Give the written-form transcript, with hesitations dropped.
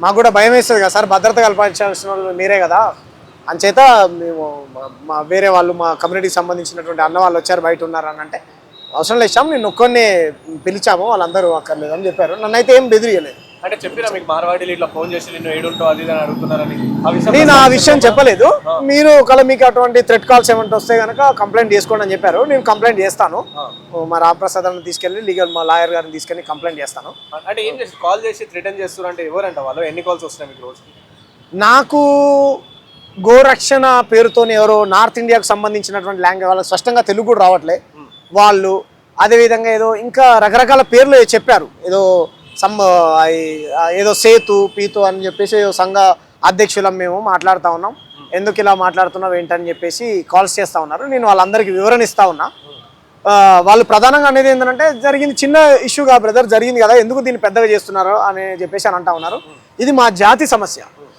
మాకు కూడా భయం వేస్తుంది కదా సార్, భద్రత కల్పించాల్సిన వాళ్ళు మీరే కదా. అంచేత మేము మా వేరే వాళ్ళు మా కమ్యూనిటీకి సంబంధించినటువంటి అన్న వాళ్ళు వచ్చారు, బయట ఉన్నారు అని అంటే అవసరం లేదు, నేను ఒక్కరినే పిలిచాము, వాళ్ళందరూ అక్కర్లేదు అని చెప్పారు. నన్ను అయితే ఏం బెదిరియలేదు. అంటే చెప్పినా మీకు మార్వాడీలు ఇట్లా ఫోన్ చేసి నిన్ను ఏడుంటావు అది అని అడుగుతున్నారని? నేను ఆ విషయం చెప్పలేదు. మీరు ఒకవేళ మీకు అటువంటి థ్రెట్ కాల్స్ ఏమంటే వస్తే కనుక కంప్లైంట్ చేసుకోండి అని చెప్పారు. నేను కంప్లైంట్ చేస్తాను. మా రామప్రసాద్ అని తీసుకెళ్ళి లీగల్ మా లాయర్ గారిని తీసుకెళ్ళి కంప్లైంట్ చేస్తాను. అంటే ఏం చేసి కాల్ చేసి థ్రెటన్ చేస్తున్నారు అంటే ఎవరంట వాళ్ళు? ఎన్ని కాల్స్ వస్తున్నాయి మీకు రోజు? నాకు గోరక్షణ పేరుతోని ఎవరో నార్త్ ఇండియాకు సంబంధించినటువంటి లాంగ్వేజ్, వాళ్ళకి స్పష్టంగా తెలుగు కూడా రావట్లే వాళ్ళు. అదేవిధంగా ఏదో ఇంకా రకరకాల పేర్లు చెప్పారు, ఏదో సేతు పీతు అని చెప్పేసి సంఘ అధ్యక్షులం మేము మాట్లాడుతూ ఉన్నాం, ఎందుకు ఇలా మాట్లాడుతున్నావు ఏంటని చెప్పేసి కాల్స్ చేస్తూ ఉన్నారు. నేను వాళ్ళందరికీ వివరణ ఇస్తూ ఉన్నా. వాళ్ళు ప్రధానంగా అనేది ఏంటంటే జరిగింది చిన్న ఇష్యూగా బ్రదర్ జరిగింది కదా, ఎందుకు దీన్ని పెద్దగా చేస్తున్నారు అని చెప్పేసి అని అంటా ఉన్నారు. ఇది మా జాతి సమస్య.